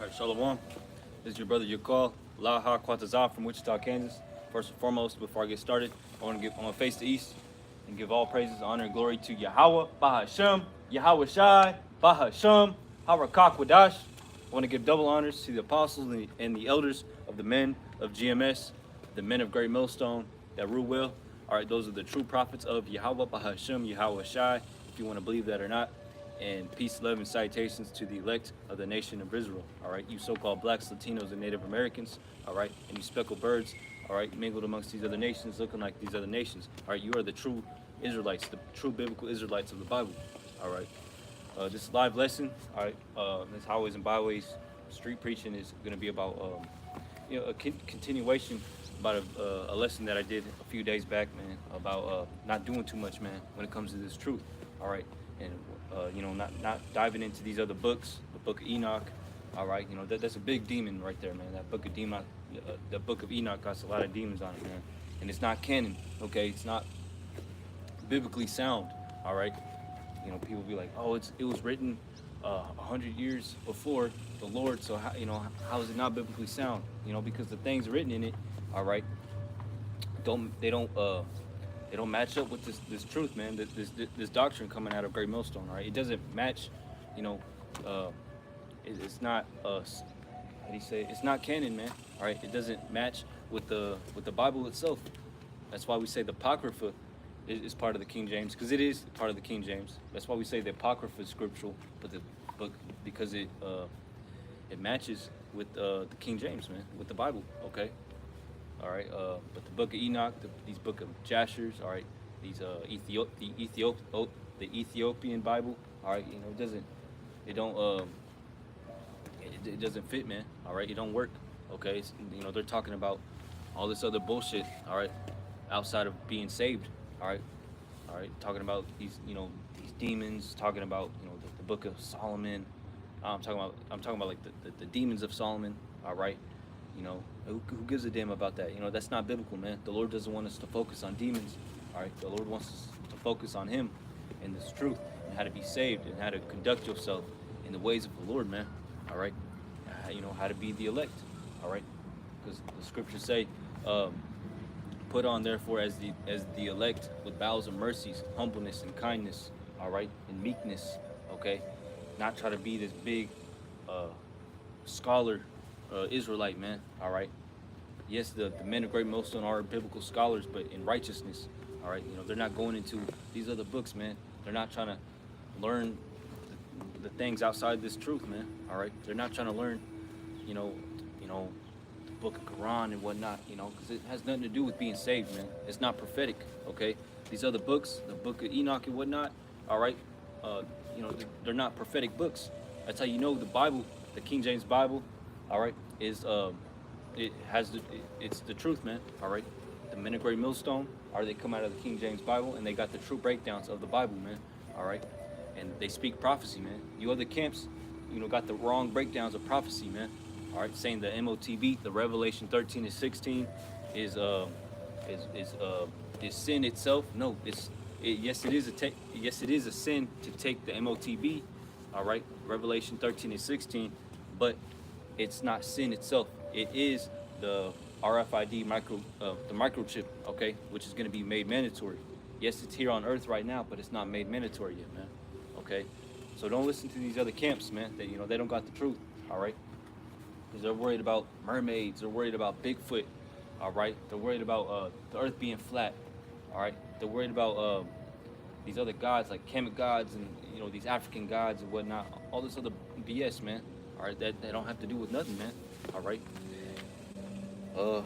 All right, Shalom. This is your brother Yakal, Laha Kwatazah from Wichita, Kansas. First and foremost, before I get started, I want to face the east and give all praises, honor, and glory to Yahweh, Bahashem, Yahweh Shai, Bahashem, Harakak Wadash. I want to give double honors to the apostles and the elders of the men of GMS, the men of Great Millstone that rule well. All right, those are the true prophets of Yahweh, Bahashem, Yahweh Shai, if you want to believe that or not. And peace, love, and salutations to the elect of the nation of Israel. All right, you so-called blacks, Latinos, and Native Americans. All right, and you speckled birds. All right, mingled amongst these other nations, looking like these other nations. All right, you are the true Israelites, the true biblical Israelites of the Bible. All right, this live lesson. All right, this highways and byways street preaching is going to be about a continuation about a lesson that I did a few days back, man, about not doing too much, man, when it comes to this truth. All right, and not diving into these other books, the Book of Enoch. All right, that's a big demon right there, man. That Book of the Book of Enoch got a lot of demons on it, man, and it's not canon. Okay, it's not biblically sound. All right, people be like, oh, it was written 100 years before the Lord, so how is it not biblically sound? Because the things written in it, all right, they don't match up with this truth, man. This doctrine coming out of Great Millstone, all right? It doesn't match, it's not how do you say? It's not canon, man. All right, it doesn't match with the Bible itself. That's why we say the Apocrypha is part of the King James, because it is part of the King James. That's why we say the Apocrypha is scriptural, but the book, because it matches with the King James, man, with the Bible. Okay. All right, but the Book of Enoch, these Book of Jashers, all right, these the Ethiopian Bible, all right, it doesn't fit, man. All right, it don't work. Okay, they're talking about all this other bullshit, all right, outside of being saved, all right, talking about these demons, talking about the Book of Solomon. I'm talking about like the demons of Solomon, all right. Who gives a damn about that? That's not biblical, man. The Lord doesn't want us to focus on demons, all right? The Lord wants us to focus on Him and this truth and how to be saved and how to conduct yourself in the ways of the Lord, man, all right? How to be the elect, all right? Because the scriptures say, put on therefore as the elect with bowels and mercies, humbleness and kindness, all right, and meekness, okay? Not try to be this big scholar Israelite, man, all right? Yes, the men of Great Millstone are biblical scholars, but in righteousness, all right? They're not going into these other books, man. They're not trying to learn the things outside this truth, man, all right? They're not trying to learn, the book of Quran and whatnot, because it has nothing to do with being saved, man. It's not prophetic, okay? These other books, the Book of Enoch and whatnot, all right? They're not prophetic books. That's how the Bible, the King James Bible, all right, is it's the truth, man, all right? The men of Great Millstone, they come out of the King James Bible, and they got the true breakdowns of the Bible, man, all right? And they speak prophecy, man. You other camps, got the wrong breakdowns of prophecy, man, all right? Saying the MOTB, the Revelation 13 and 16, is sin itself. No, yes, it is a sin to take the MOTB, all right, Revelation 13 and 16, but it's not sin itself. It is the RFID the microchip, okay, which is going to be made mandatory. Yes, it's here on Earth right now, but it's not made mandatory yet, man. Okay, so don't listen to these other camps, man. That they don't got the truth, all right? Because they're worried about mermaids. They're worried about Bigfoot, all right? They're worried about the Earth being flat, all right? They're worried about these other gods like Kemet gods and these African gods and whatnot. All this other BS, man. All right, that don't have to do with nothing, man. All right. Oh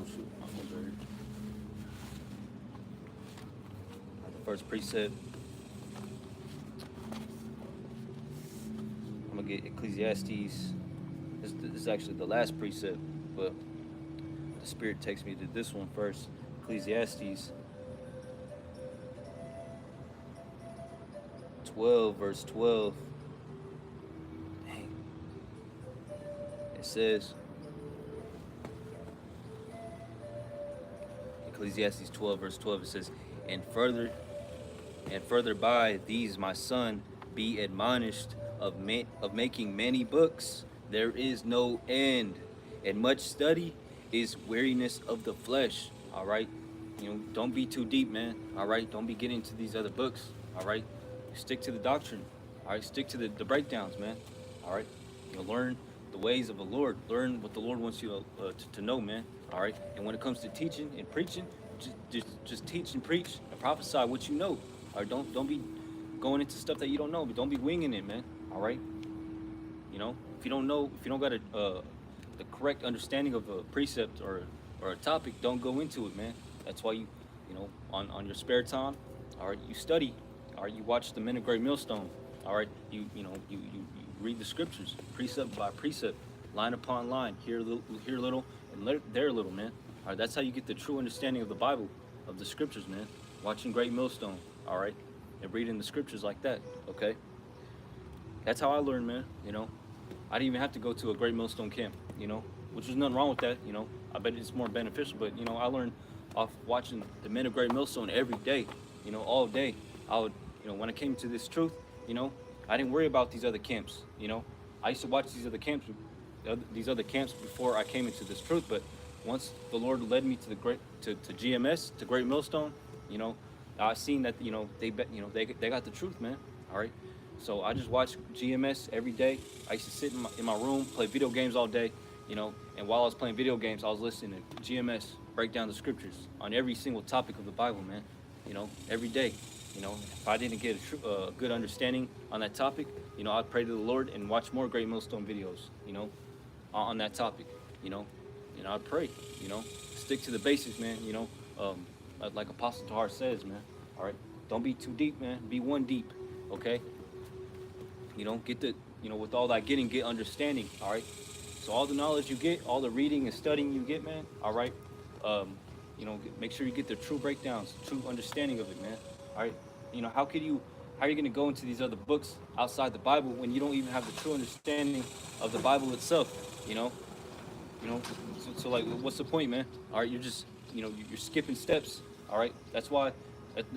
shoot, my phone's right here. The first precept. I'm gonna get Ecclesiastes. This is actually the last precept, but the Spirit takes me to this one first. Ecclesiastes 12, verse 12. It says, Ecclesiastes 12, verse 12, it says, and further by these, my son, be admonished of making many books, there is no end, and much study is weariness of the flesh. All right, don't be too deep, man. All right, don't be getting into these other books. All right, stick to the doctrine. All right, stick to the breakdowns, man. All right, learn the ways of the Lord. Learn what the Lord wants you to know, man. All right, and when it comes to teaching and preaching, just teach and preach and prophesy what you know. All right, don't be going into stuff that you don't know, but don't be winging it, man. All right, if you don't know, if you don't got the correct understanding of a precept or a topic, don't go into it, man. That's why on your spare time, all right, you study. All right, you watch the Men of Great Millstone. All right, you read the scriptures, precept by precept, line upon line, here a little, and there a little, man. All right, that's how you get the true understanding of the Bible, of the scriptures, man. Watching Great Millstone, all right, and reading the scriptures like that, okay? That's how I learned, man. I didn't even have to go to a Great Millstone camp, which was nothing wrong with that, I bet it's more beneficial, but, I learned off watching the Men of Great Millstone every day, all day. I would, when I came to this truth, I didn't worry about these other camps, I used to watch these other camps before I came into this truth, but once the Lord led me to GMS, to Great Millstone, I seen that, they got the truth, man. All right. So I just watched GMS every day. I used to sit in my room, play video games all day, and while I was playing video games, I was listening to GMS break down the scriptures on every single topic of the Bible, man. Every day. If I didn't get a good understanding on that topic, I'd pray to the Lord and watch more Great Millstone videos, on that topic, I'd pray, stick to the basics, man, like Apostle Tahar says, man. All right, don't be too deep, man. Be one deep, okay? Get with all that getting, get understanding, all right? So all the knowledge you get, all the reading and studying you get, man, all right? Make sure you get the true breakdowns, true understanding of it, man. All right, how are you going to go into these other books outside the Bible when you don't even have the true understanding of the Bible itself? So like, what's the point, man? All right, you're just, you're skipping steps. All right, that's why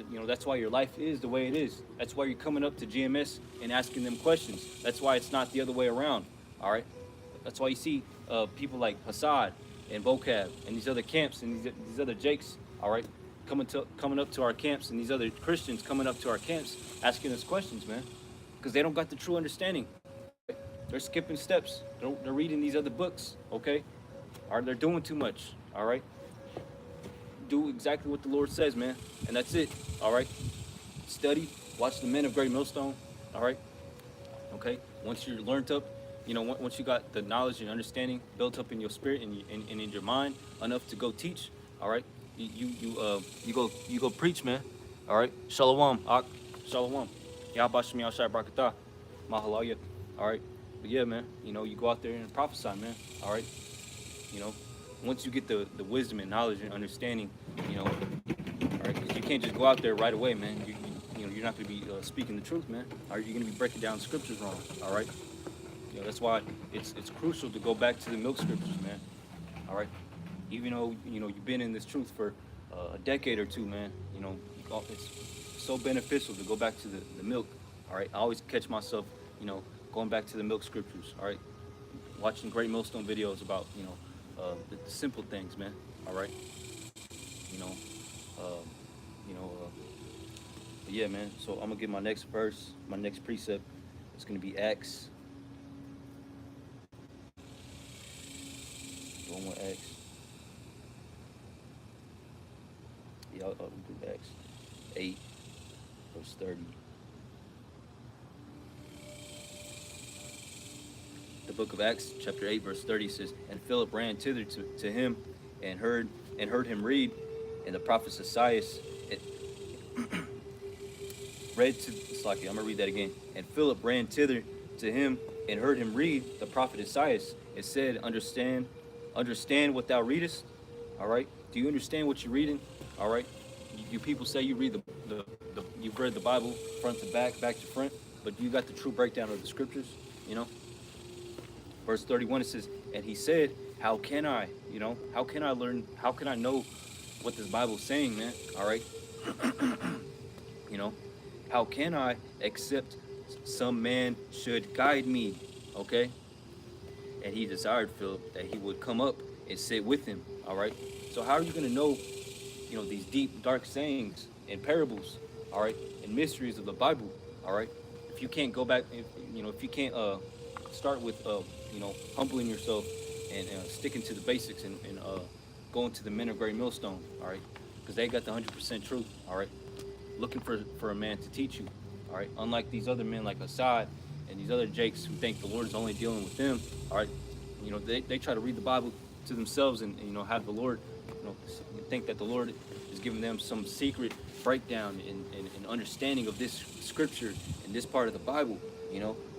your life is the way it is. That's why you're coming up to GMS and asking them questions. That's why it's not the other way around. All right, that's why you see people like Hassad and Vocab and these other camps and these other Jakes. All right, coming up to our camps, and these other Christians coming up to our camps asking us questions, man, because they don't got the true understanding. They're skipping steps. They're reading these other books, okay? Or they're doing too much, all right? Do exactly what the Lord says, man, and that's it, all right? Study, watch the Men of Great Millstone, all right? Okay? Once you're learned up, once you got the knowledge and understanding built up in your spirit and in your mind enough to go teach, all right? You go preach, man. All right. Shalom. Shalom. Yahbashim Yahshai Barakatah. Mahalalia. All right. But yeah, man, you go out there and prophesy, man. All right. Once you get the wisdom and knowledge and understanding, all right, 'cause you can't just go out there right away, man. You're not going to be speaking the truth, man. Or you're going to be breaking down scriptures wrong. All right. That's why it's crucial to go back to the milk scriptures, man. All right. Even though you've been in this truth for a decade or two, man, it's so beneficial to go back to the milk. All right, I always catch myself, going back to the milk scriptures. All right, watching Great Millstone videos about the simple things, man. All right, but yeah, man. So I'm gonna get my next verse, my next precept. It's gonna be Acts. One more Acts. Yeah, I'll do Acts 8, verse 30. The book of Acts, chapter 8, verse 30 says, "And Philip ran thither to him, and heard him read, and the prophet Esaias read to Slaki. I'm gonna read that again. And Philip ran thither to him, and heard him read the prophet Esaias. It said, understand what thou readest." All right. Do you understand what you're reading? All right. You people say you read you've read the Bible front to back, back to front, but you got the true breakdown of the scriptures, Verse 31, it says, "And he said, how can I learn, how can I know what this Bible is saying, man? All right. How can I except some man should guide me, okay? And he desired Philip that he would come up and sit with him, all right? So how are you going to know, these deep, dark sayings and parables, all right, and mysteries of the Bible, all right? If you can't go back, if you can't start with, humbling yourself and sticking to the basics and going to the men of great millstone, all right? Because they got the 100% truth, all right? Looking for a man to teach you, all right? Unlike these other men like Assad and these other Jakes who think the Lord is only dealing with them, all right? They try to read the Bible to themselves and have the Lord, think that the Lord is giving them some secret breakdown and understanding of this scripture and this part of the Bible,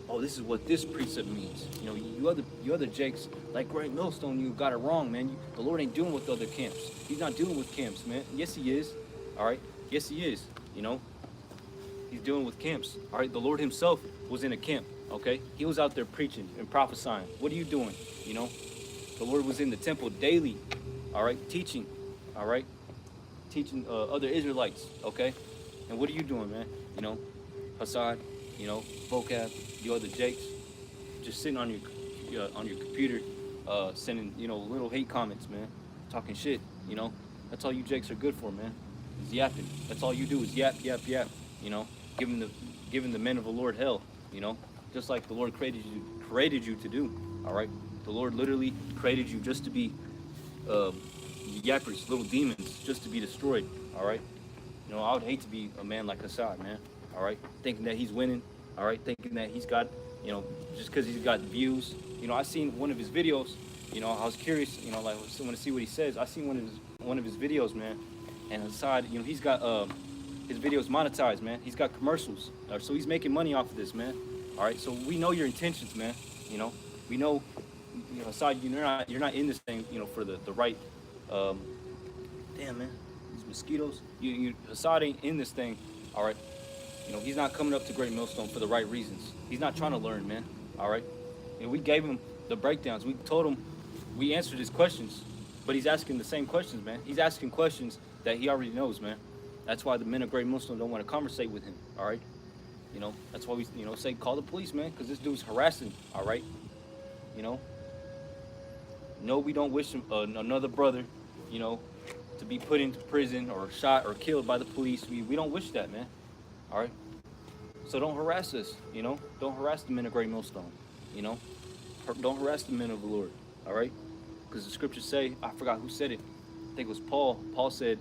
oh, this is what this precept means. You other Jakes like Great Millstone, you got it wrong, man. The Lord ain't dealing with other camps. He's not dealing with camps, man. Yes, he is. All right. Yes, he is. He's dealing with camps. All right. The Lord himself was in a camp. Okay. He was out there preaching and prophesying. What are you doing? The Lord was in the temple daily. All right. Teaching. All right. Teaching other Israelites. Okay. And what are you doing, man? Hassad, vocab, you other Jakes, just sitting on your computer, sending little hate comments, man, talking shit. That's all you Jakes are good for, man. Is yapping. That's all you do is yap, yap, yap. Giving the men of the Lord hell. Just like the Lord created you to do. All right. The Lord literally created you just to be yappers, little demons, just to be destroyed. All right. I would hate to be a man like Assad, man. All right, thinking that he's winning. All right, thinking that he's got, just because he's got views. I seen one of his videos. I was curious. Like I want to see what he says. I seen one of his videos, man. And Assad, he's got his videos monetized, man. He's got commercials, so he's making money off of this, man. All right, so we know your intentions, man. We know, Assad, you're not in this thing, for the right. Damn, man. Mosquitoes. Assad ain't in this thing, all right. He's not coming up to Great Millstone for the right reasons. He's not trying to learn, man. All right. We gave him the breakdowns. We told him, we answered his questions, but he's asking the same questions, man. He's asking questions that he already knows, man. That's why the men of Great Millstone don't want to conversate with him. All right. That's why we, say call the police, man, because this dude's harassing. All right. No, we don't wish him another brother, to be put into prison or shot or killed by the police. We don't wish that, man. All right. So don't harass us. Don't harass the men of Great Millstone. Don't harass the men of the Lord. All right. Because the scriptures say, I forgot who said it. I think it was Paul. Paul said,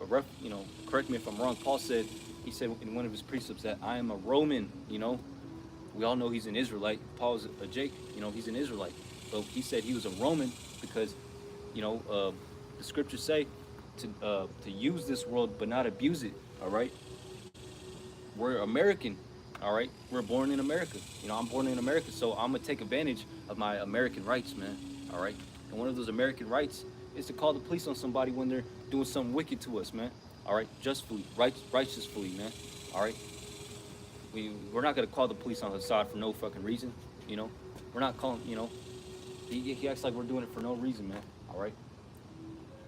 correct me if I'm wrong. Paul said, he said in one of his precepts that I am a Roman. We all know he's an Israelite. Paul's a Jake. He's an Israelite. But he said he was a Roman because, the scriptures say to use this world but not abuse it. All right. We're American. All right. We're born in America. I'm born in America, so I'm gonna take advantage of my American rights, man. All right. And one of those American rights is to call the police on somebody when they're doing something wicked to us, man. All right. Justfully, righteously, man. All right. We're not gonna call the police on Assad for no fucking reason. We're not calling. He acts like we're doing it for no reason, man. All right.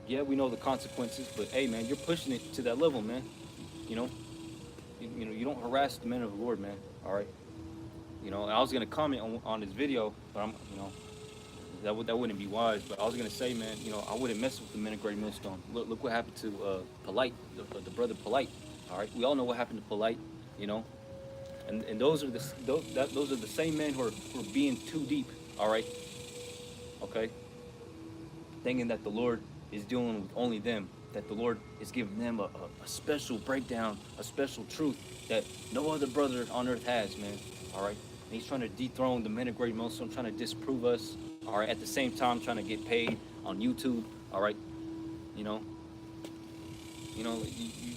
Yeah, we know the consequences, but hey, man, you're pushing it to that level, man. You don't harass the men of the Lord, man. All right. I was gonna comment on this video, but I'm, that wouldn't be wise. But I was gonna say, man, I wouldn't mess with the men of Great Millstone. Look what happened to Polite, the brother Polite. All right. We all know what happened to Polite. And those are the same men who are being too deep. All right. Okay. Thinking that the Lord is dealing with only them, that the Lord is giving them a special breakdown, a special truth that no other brother on earth has, man. All right. And he's trying to dethrone the men of Great Millstone, trying to disprove us. All right. At the same time, trying to get paid on YouTube. All right. You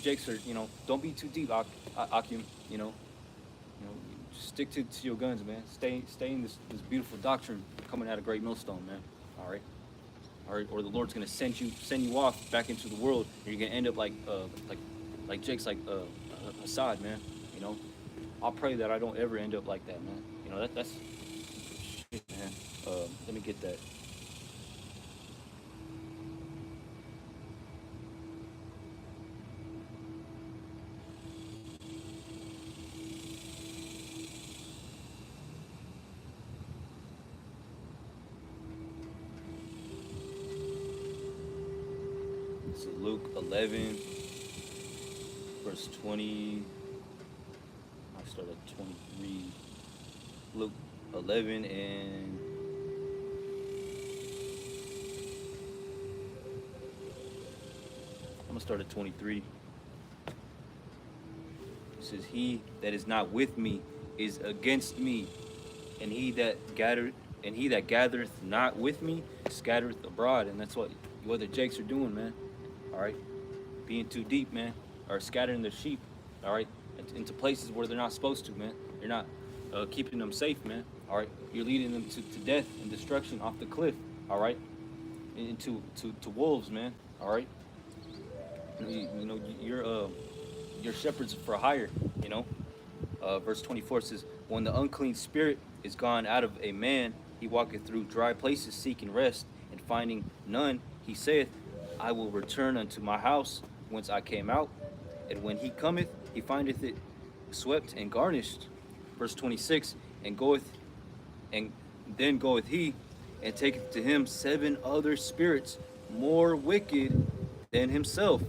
Jakes are, don't be too deep, Akim. Just stick to your guns, man. Stay in this beautiful doctrine coming out of Great Millstone, man. All right. Or the Lord's gonna send you off back into the world, and you're gonna end up like Jake's like Assad, man. I'll pray that I don't ever end up like that, man. That's shit, man. Let me get that. This is Luke 11, verse 20. I start at 23. Luke 11 and I'm gonna start at 23. It says, "He that is not with me is against me, and he that gathereth not with me scattereth abroad." And that's what you other Jakes are doing, man. All right, being too deep, man, or scattering the sheep. All right, into places where they're not supposed to, man. You're not keeping them safe, man. All right, you're leading them to death and destruction off the cliff. All right, into to wolves, man. All right, you know you're shepherds for hire. You know, verse 24 says, "When the unclean spirit is gone out of a man, he walketh through dry places seeking rest, and finding none, he saith, I will return unto my house whence I came out. And when he cometh, he findeth it swept and garnished." Verse 26, "And goeth, and then goeth he, and taketh to him 7 other spirits more wicked than himself,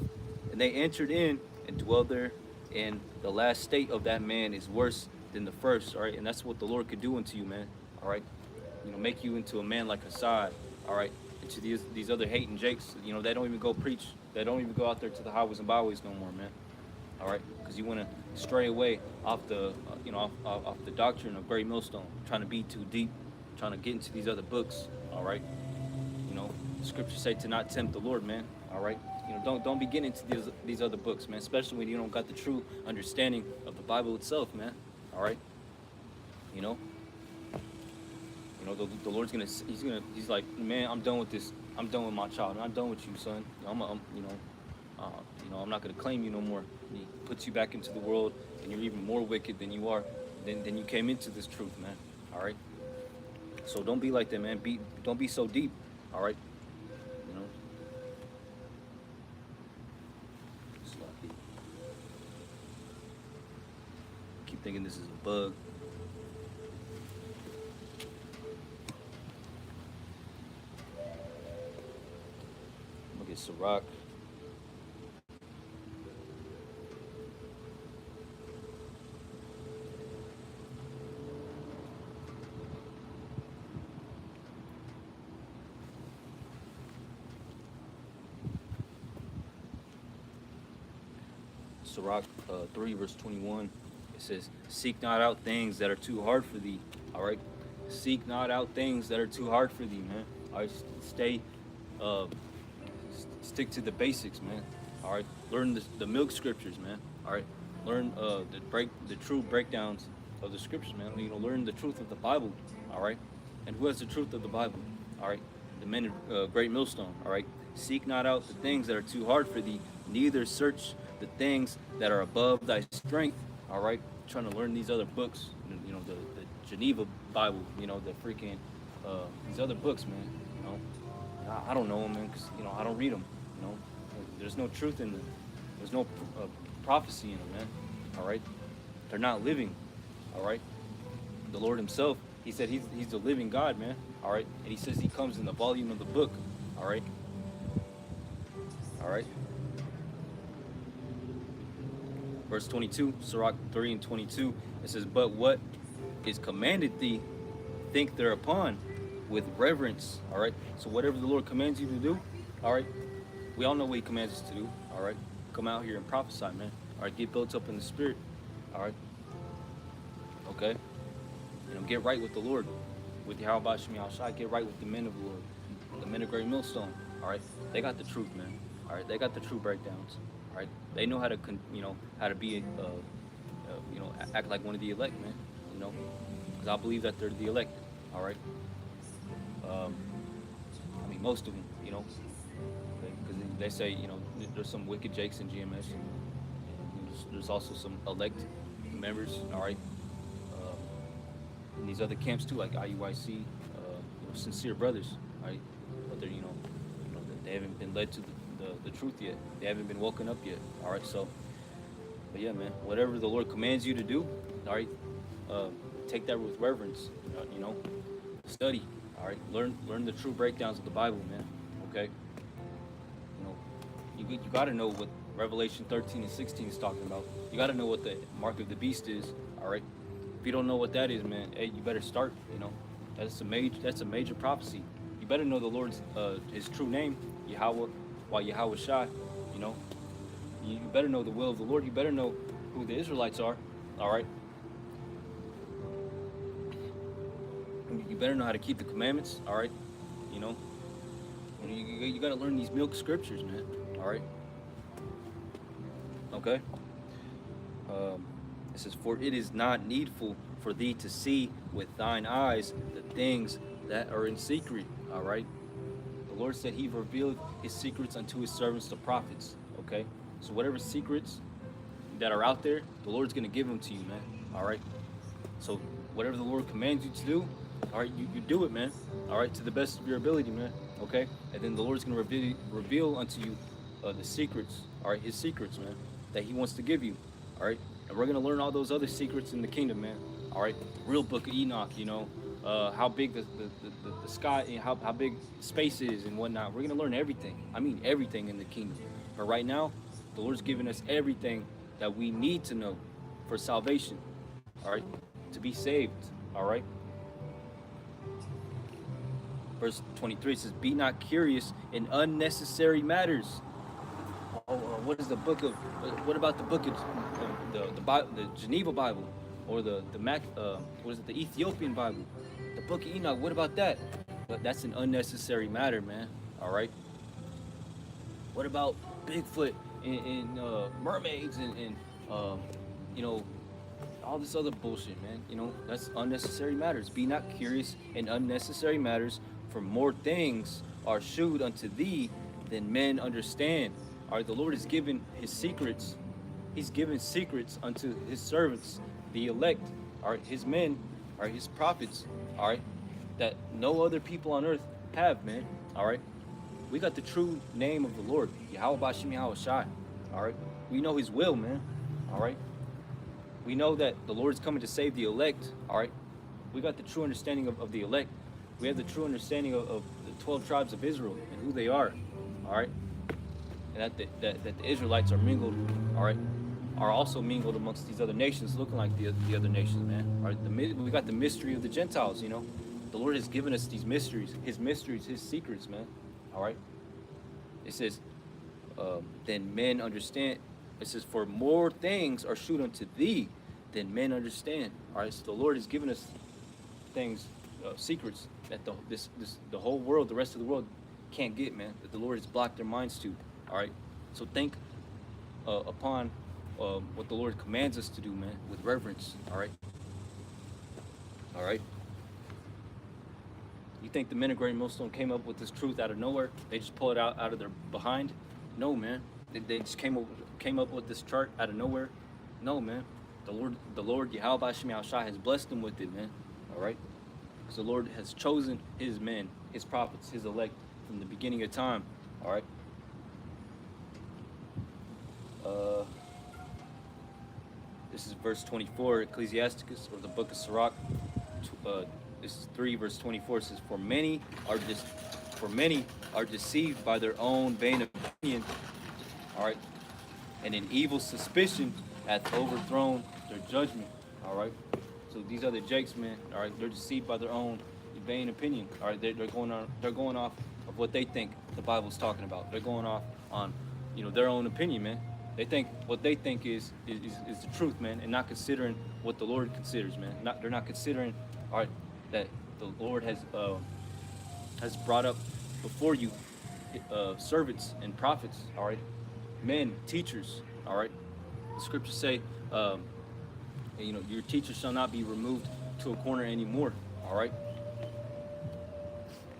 and they entered in and dwell there. And the last state of that man is worse than the first." All right, and that's what the Lord could do unto you, man. All right, you know, make you into a man like Assad. All right, and to these other hating Jakes, you know, they don't even go preach. They don't even go out there to the highways and byways no more, man. All right, because you want to stray away off the, off the doctrine of Great Millstone, trying to be too deep, trying to get into these other books. All right, you know, the scriptures say to not tempt the Lord, man. All right, you know, don't be getting into these other books, man. Especially when you don't got the true understanding of the Bible itself, man. All right, you know, the Lord's he's like, man, I'm done with this. I'm done with my child. I'm done with you, son. I'm not gonna claim you no more. And he puts you back into the world, and you're even more wicked than you are, than you came into this truth, man. All right. So don't be like that, man. Don't be so deep. All right. You know. Keep thinking this is a bug. I'm gonna get Ciroc. Sirach 3 verse 21, it says, "Seek not out things that are too hard for thee." All right, seek not out things that are too hard for thee, man. All right, stay, uh, stick to the basics, man. All right, learn the milk scriptures, man. All right, learn the true breakdowns of the scriptures, man. You know, learn the truth of the Bible. All right, and who has the truth of the Bible? All right, the men of Great Millstone. All right, seek not out the things that are too hard for thee, neither search the things that are above thy strength. All right, trying to learn these other books, you know, the Geneva Bible, you know, the freaking these other books, man. You know, I don't know them, man, because you know I don't read them. You know, there's no truth in them. There's no prophecy in them, man. All right, they're not living. All right, the Lord Himself, He said He's the living God, man. All right, and He says He comes in the volume of the book. All right, all right. Verse 22, Sirach 3 and 22, it says, "But what is commanded thee, think thereupon with reverence." All right, so whatever the Lord commands you to do, all right, we all know what He commands us to do. All right, come out here and prophesy, man. All right, get built up in the spirit. All right, okay, you know, get right with the Lord, with Yahweh Shem Shai. Get right with the men of the Lord, the men of Great Millstone. All right, they got the truth, man. All right, they got the true breakdowns. All right, they know how to, how to be, act like one of the elect, man. You know, because I believe that they're the elect. All right. I mean, most of them, you know, because they say, you know, there's some wicked Jakes in GMS. And there's also some elect members. All right. In these other camps too, like IUIC, sincere brothers. All right, but they're, they haven't been led to the truth yet. They haven't been woken up yet. All right, so, but yeah, man, whatever the Lord commands you to do, all right, take that with reverence. Study. All right, learn the true breakdowns of the Bible, man. Okay, You got to know what Revelation 13 and 16 is talking about. You got to know what the mark of the beast is. All right. If you don't know what that is, man, hey, you better start. You know, that's a major prophecy. You better know the Lord's his true name, Yahweh, while Yahweh Shai. You know, you better know the will of the Lord. You better know who the Israelites are. All right. You better know how to keep the commandments. All right. You know, you got to learn these milk scriptures, man. All right. Okay. Um, it says, "For it is not needful for thee to see with thine eyes the things that are in secret." All right. The Lord said He revealed His secrets unto His servants, the prophets. Okay. So whatever secrets that are out there, the Lord's gonna give them to you, man. All right. So whatever the Lord commands you to do, all right, you do it, man. All right, to the best of your ability, man. Okay. And then the Lord's gonna reveal unto you the secrets. All right, His secrets, man, that He wants to give you. All right. And we're gonna learn all those other secrets in the kingdom, man. All right. Real book of Enoch, you know, how big the sky, and how big space is and whatnot. We're gonna learn everything. I mean everything in the kingdom. But right now, the Lord's giving us everything that we need to know for salvation. All right, to be saved. All right. Verse 23 says, "Be not curious in unnecessary matters." What is the book of? What about the book of the Geneva Bible, or the what is it? The Ethiopian Bible, the book of Enoch. What about that? But that's an unnecessary matter, man. All right. What about Bigfoot and mermaids and you know, all this other bullshit, man? You know, that's unnecessary matters. Be not curious in unnecessary matters, for more things are shewed unto thee than men understand. All right, the Lord has given His secrets. He's given secrets unto His servants, the elect. All right, His men, all right, His prophets. All right, that no other people on earth have, man. All right, we got the true name of the Lord, Yahweh Bashim Yahweh Shai. All right, we know His will, man. All right, we know that the Lord is coming to save the elect. All right, we got the true understanding of the elect. We have the true understanding of the 12 tribes of Israel and who they are. All right, and that the Israelites are mingled. All right, are also mingled amongst these other nations, looking like the other nations, man. All right, we got the mystery of the Gentiles. You know, the Lord has given us these mysteries, His secrets, man. All right. It says, then men understand. It says, for more things are shewed unto thee than men understand. All right. So the Lord has given us things, secrets that the whole world, the rest of the world, can't get, man. That the Lord has blocked their minds to. All right. So think upon what the Lord commands us to do, man, with reverence. All right. All right. You think the men of Great Millstone came up with this truth out of nowhere? They just pull it out of their behind? No, man. They just came up with this chart out of nowhere? No, man. The Lord Yahweh Bashim Yahweh Shai has blessed them with it, man. All right? Because the Lord has chosen His men, His prophets, His elect from the beginning of time. All right? This is verse 24, Ecclesiasticus, or the book of Sirach. This is 3 verse 24. Says, for many are deceived by their own vain opinion. All right, and an evil suspicion hath overthrown their judgment. All right, so these other jakes, man. All right, they're deceived by their own vain opinion. All right, they're going off of what they think the Bible's talking about. They're going off on, you know, their own opinion, man. They think what they think is the truth, man, and not considering what the Lord considers, man. They're not considering, all right, that the Lord has brought up before you servants and prophets, all right, men, teachers, all right. The scriptures say, you know, your teacher shall not be removed to a corner anymore, all right.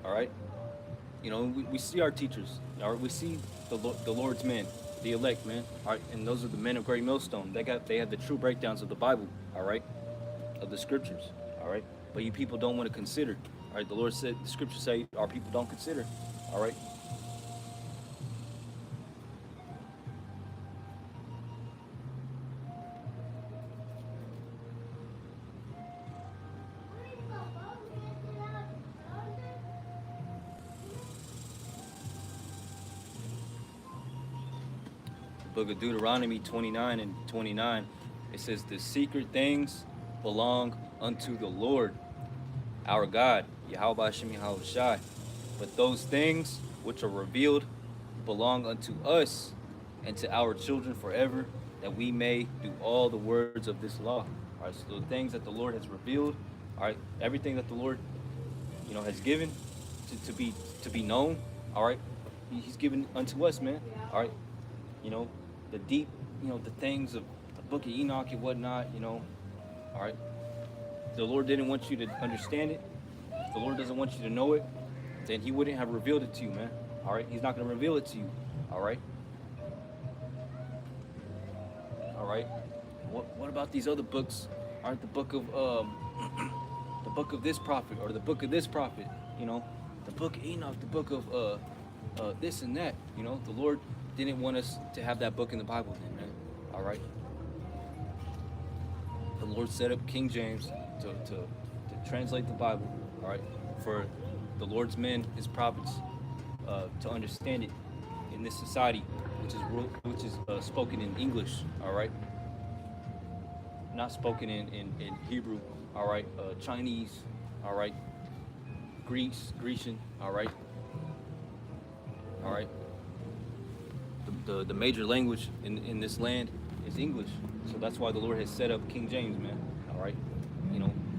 All right. You know, we see our teachers, all right. We see the Lord's men, the elect, man. All right, and those are the men of Great Millstone. They have the true breakdowns of the Bible, all right, of the scriptures, all right. But you people don't want to consider. All right, the Lord said, the scriptures say, our people don't consider. All right. Book of Deuteronomy 29 and 29, it says, the secret things belong unto the Lord, our God, Yahweh Hashem Yahweh Shai. But those things which are revealed belong unto us and to our children forever, that we may do all the words of this law. All right, so the things that the Lord has revealed, all right, everything that the Lord, has given to be known, all right, He's given unto us, man. All right, the deep, the things of the Book of Enoch and whatnot, all right. The Lord didn't want you to understand it. If the Lord doesn't want you to know it, then He wouldn't have revealed it to you, man. All right, He's not going to reveal it to you. All right. All right. What about these other books? Aren't the book of the book of this prophet or the book of this prophet? The book of Enoch, the book of this and that. The Lord didn't want us to have that book in the Bible, then, man. All right. The Lord set up King James to translate the Bible. All right, for the Lord's men, His prophets, to understand it in this society, which is spoken in English. All right, not spoken in Hebrew. All right, Chinese. All right, Grecian. All right, all right. The major language in this land is English, so that's why the Lord has set up King James, man. All right,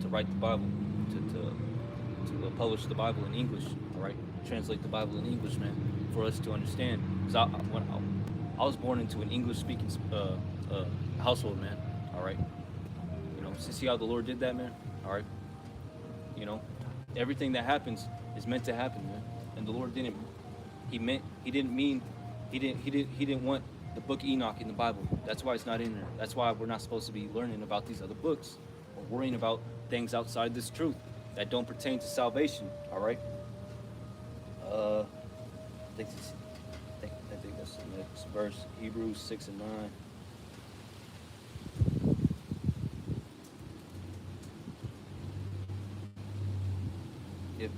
to write the Bible, to publish the Bible in English. All right, translate the Bible in English, man, for us to understand. Because when I was born into an English-speaking household, man. All right, see how the Lord did that, man. All right, everything that happens is meant to happen, man. And the Lord didn't. He didn't want the book of Enoch in the Bible. That's why it's not in there. That's why we're not supposed to be learning about these other books or worrying about things outside this truth that don't pertain to salvation. All right. I think that's the next verse, Hebrews 6 and 9. If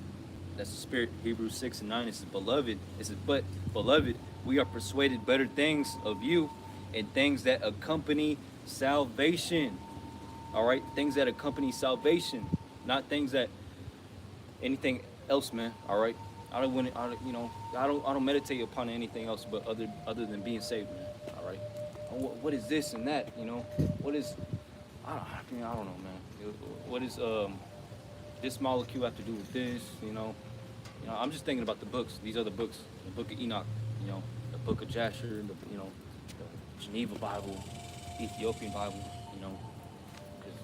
that's the spirit, Hebrews 6 and 9. It says, beloved. It says, but beloved, we are persuaded better things of you, and things that accompany salvation. All right, things that accompany salvation, not things that anything else, man. All right, I don't meditate upon anything else but other than being saved, man. All right, what is this and that? What is I don't know, man. What is this molecule have to do with this? I'm just thinking about the books. These other books, the Book of Enoch, the Book of Jasher, the Geneva Bible, Ethiopian Bible, because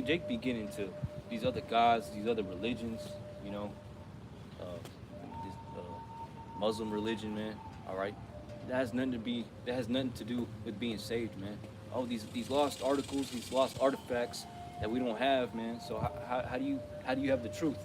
Jake be getting into these other gods, these other religions, this Muslim religion, man. All right, that has nothing to do with being saved, man. Oh, these lost articles, these lost artifacts that we don't have, man. So how do you have the truth?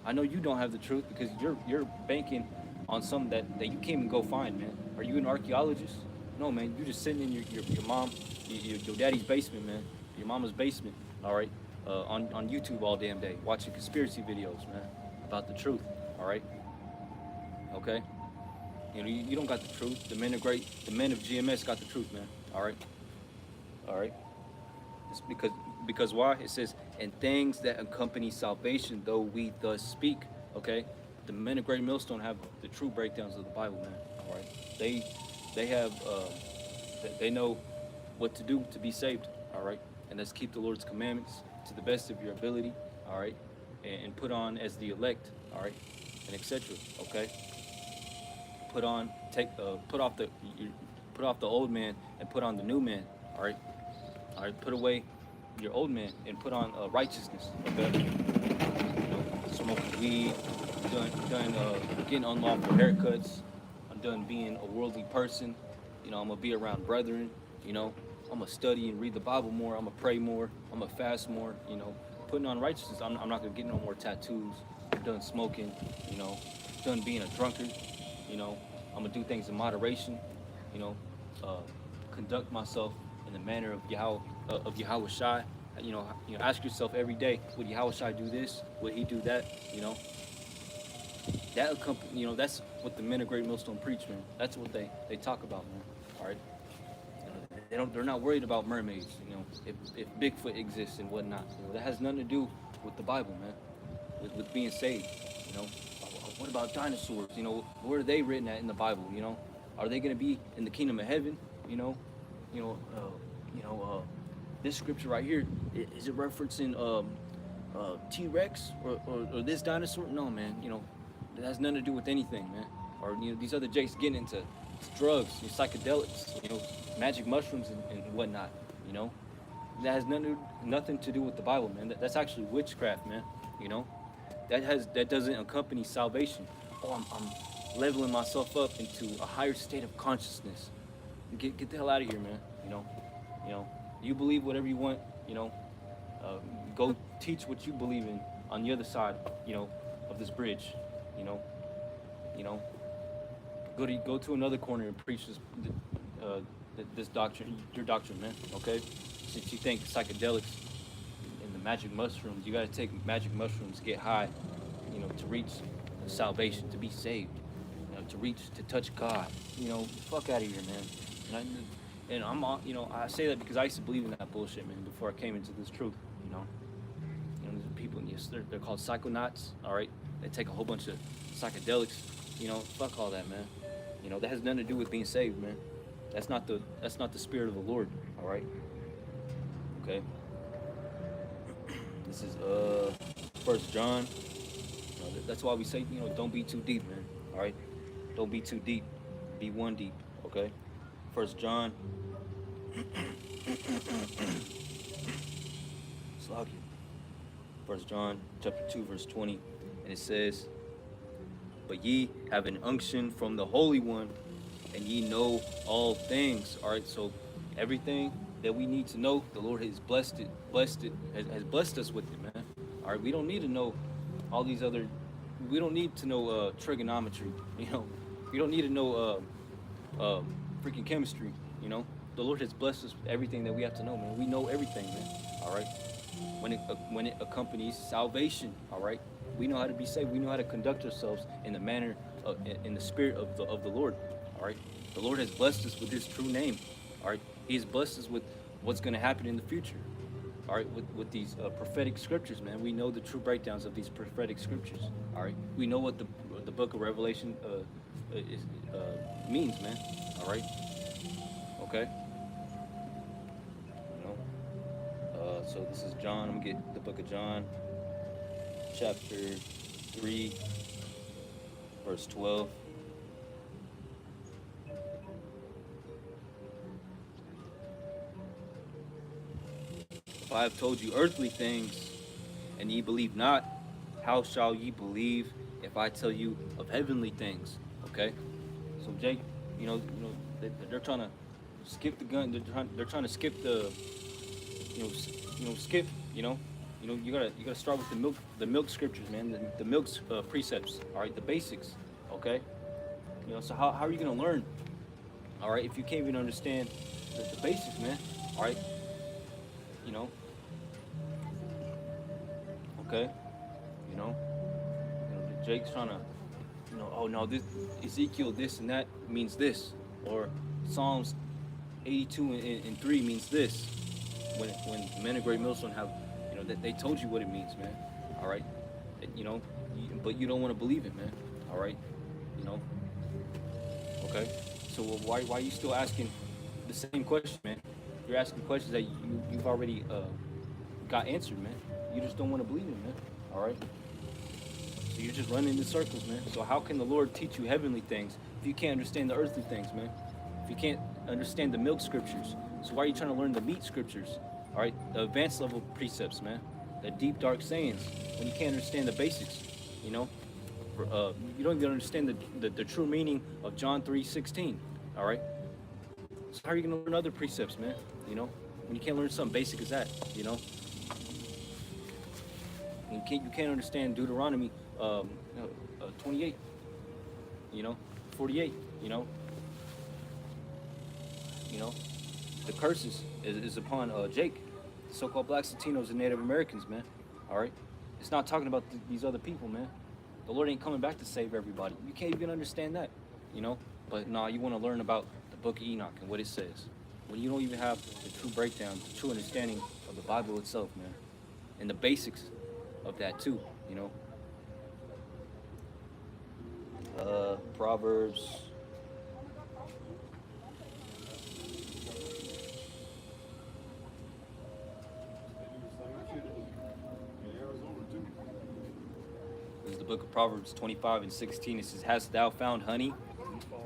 I know you don't have the truth because you're banking on something that you can't even go find, man. Are you an archaeologist? No, man. You're just sitting in your mom, your daddy's basement, man. Your mama's basement. All right, on YouTube all damn day, watching conspiracy videos, man, about the truth. All right. Okay. You don't got the truth. The men of GMS got the truth, man. All right. All right. It's because why? It says, and things that accompany salvation, though we thus speak. Okay. The men of Great Millstone have the true breakdowns of the Bible, man. All right. They have they know what to do to be saved. All right. And let's keep the Lord's commandments to the best of your ability. All right. And put on as the elect. All right. And etc. Okay. Put off the old man and put on the new man. All right. All right. Put away your old man and put on righteousness. Okay. Smoking weed. Done getting unlawful haircuts. I'm done being a worldly person. I'm gonna be around brethren. I'm gonna study and read the Bible more. I'm gonna pray more. I'm gonna fast more. Putting on righteousness. I'm not gonna get no more tattoos. I'm done smoking. Done being a drunkard. I'm gonna do things in moderation. Conduct myself in the manner of Yahweh Shai. Ask yourself every day: would Yahweh Shai do this? Would he do that? that accompany, that's what the men of Great Millstone preach, man. That's what they talk about, man. All right. They're not worried about mermaids, if Bigfoot exists and whatnot. That has nothing to do with the Bible, man. With being saved, you know. What about dinosaurs? Where are they written at in the Bible? Are they going to be in the kingdom of heaven? You know, you know, uh, this scripture right here, is it referencing T-Rex or this dinosaur? No, man. It has nothing to do with anything, man. Or these other jakes getting into drugs, psychedelics, magic mushrooms and whatnot. That has nothing to do with the Bible, man. That's actually witchcraft, man. That doesn't accompany salvation. Oh, I'm leveling myself up into a higher state of consciousness. Get the hell out of here, man. You believe whatever you want. Go teach what you believe in on the other side, of this bridge. Go to another corner and preach this doctrine, your doctrine, man. Okay, since you think psychedelics and the magic mushrooms, you got to take magic mushrooms, get high, to reach salvation, to be saved, to touch God. Fuck out of here, man. And I say that because I used to believe in that bullshit, man, before I came into this truth. There's people, yes, they're called psychonauts. All right, they take a whole bunch of psychedelics. Fuck all that, man. That has nothing to do with being saved, man. That's not the spirit of the Lord. All right. Okay. This is 1 John. That's why we say, don't be too deep, man. All right. Don't be too deep. Be one deep. Okay. 1 John. Slug it. 1 John chapter 2 verse 20, and it says, "But ye have an unction from the Holy One, and ye know all things." All right, so everything that we need to know, the Lord has has blessed us with it, man. All right, we don't need to know all these other. We don't need to know trigonometry. We don't need to know freaking chemistry. The Lord has blessed us with everything that we have to know, man. We know everything, man. All right. When it accompanies salvation, all right, we know how to be saved. We know how to conduct ourselves in the manner, in the spirit of the Lord. All right, the Lord has blessed us with His true name. All right, He has blessed us with what's going to happen in the future. All right, with these prophetic scriptures, man, we know the true breakdowns of these prophetic scriptures. All right, we know what the book of Revelation means, man. All right, okay. So this is John. I'm gonna get the book of John, chapter 3, verse 12. "If I have told you earthly things, and ye believe not, how shall ye believe if I tell you of heavenly things?" Okay. So Jake, they're trying to skip the gun. They're trying to skip the. Skip. You gotta start with the milk scriptures, man. The milk precepts. All right, the basics. Okay. So how are you gonna learn? All right, if you can't even understand the basics, man. All right. Okay. Jake's trying to. Oh no, this Ezekiel this and that means this, or Psalms 82 and 3 means this. When the men of Great Millstone have, that they told you what it means, man. All right, but you don't want to believe it, man. All right, Okay, so why are you still asking the same question, man? You're asking questions that you've already got answered, man. You just don't want to believe it, man. All right. So you're just running in circles, man. So how can the Lord teach you heavenly things if you can't understand the earthly things, man? If you can't understand the milk scriptures, so why are you trying to learn the meat scriptures? All right, the advanced level precepts, man. The deep dark sayings. When you can't understand the basics, you don't even understand the true meaning of John 3:16. All right. So how are you gonna learn other precepts, man? When you can't learn something basic as that, You can't understand Deuteronomy 28, 48, the curses is upon Jake, so-called blacks, Latinos, and Native Americans, man. All right, it's not talking about these other people, man. The Lord ain't coming back to save everybody. You can't even understand that, you know. But nah, you want to learn about the Book of Enoch and what it says. When you don't even have the true breakdown, the true understanding of the Bible itself, man, and the basics of that too, you know. Proverbs. This is the book of Proverbs 25 and 16. It says, "Hast thou found honey?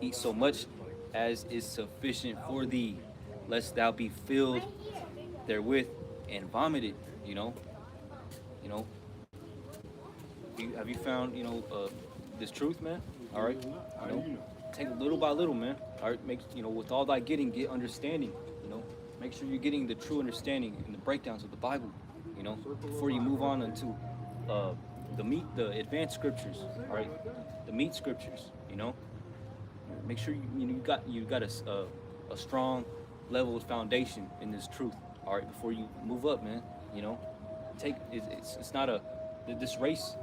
Eat so much as is sufficient for thee, lest thou be filled therewith and vomited." You know, you know. Have you found this truth, man? All right, you know, take it little by little, man. All right, make with all thy getting, get understanding. You know, make sure you're getting the true understanding and the breakdowns of the Bible. You know, before you move on into the advanced scriptures. All right, the meat scriptures. You know, make sure you got a strong level of foundation in this truth. All right, before you move up, man. You know, it's not this race.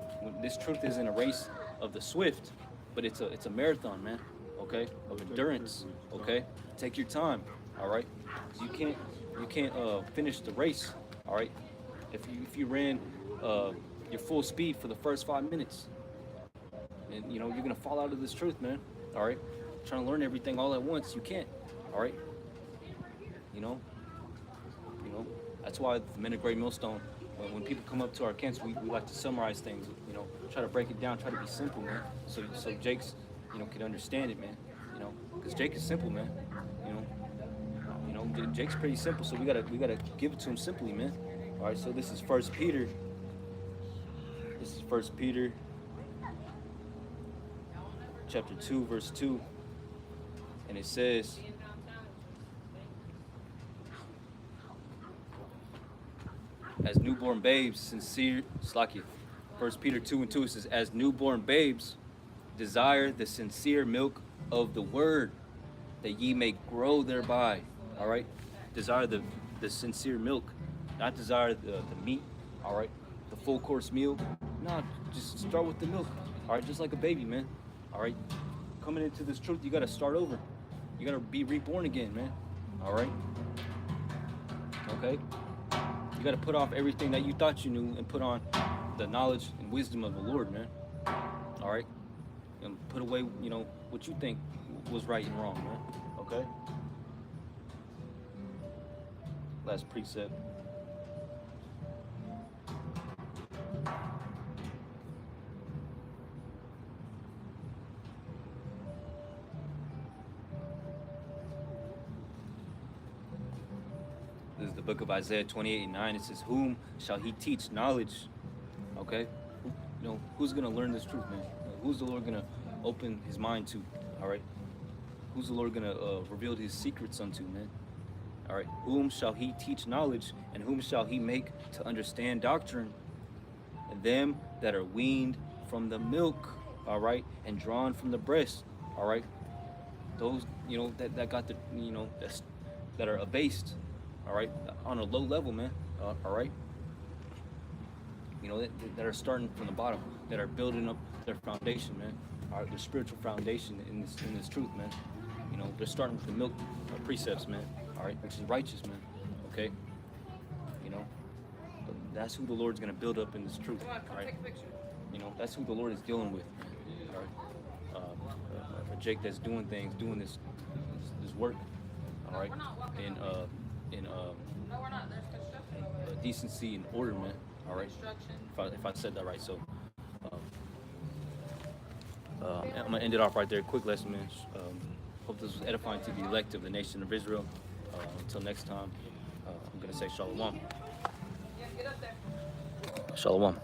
This truth isn't a race of the swift, but it's a marathon, man. Okay, of endurance. Okay, take your time. All right, you can't finish the race. All right, if you ran your full speed for the first 5 minutes, and you're gonna fall out of this truth, man. All right, trying to learn everything all at once, you can't. All right, you know. That's why the Men of Great Millstone, when people come up to our camps, we like to summarize things, try to break it down, try to be simple, man. So Jake's, can understand it, man. Because Jake is simple, man. Jake's pretty simple, so we gotta give it to him simply, man. All right, so this is First Peter. This is First Peter, chapter 2, verse 2, and it says, "As newborn babes, sincere, Slakia." 1 Peter 2 and 2, it says, "As newborn babes, desire the sincere milk of the word, that ye may grow thereby." All right? Desire the sincere milk, not desire the meat, all right? The full course meal. No, just start with the milk, all right? Just like a baby, man, all right? Coming into this truth, you got to start over. You got to be reborn again, man, all right? Okay? You got to put off everything that you thought you knew and put on the knowledge and wisdom of the Lord, man. All right? And put away, what you think was right and wrong, man. Okay? Last precept. This is the book of Isaiah 28 and 9. It says, "Whom shall he teach knowledge?" Okay? Who's going to learn this truth, man? Who's the Lord going to open his mind to? All right? Who's the Lord going to reveal his secrets unto, man? All right? "Whom shall he teach knowledge, and whom shall he make to understand doctrine? And them that are weaned from the milk," all right, "and drawn from the breast," all right? Those, that got the, that are abased, all right, on a low level, man, all right? That are starting from the bottom, that are building up their foundation, man, all right, their spiritual foundation in this truth, man. They're starting with the milk precepts, man, all right, which is righteous, man, okay? That's who the Lord's going to build up in this truth, all right? That's who the Lord is dealing with, man, all right? A Jake that's doing things, doing this work, all right, in decency and order, man, all right? If I said that right, so I'm going to end it off right there. Quick lesson, man. Hope this was edifying to the elect of the nation of Israel. Until next time, I'm going to say shalom. Shalom.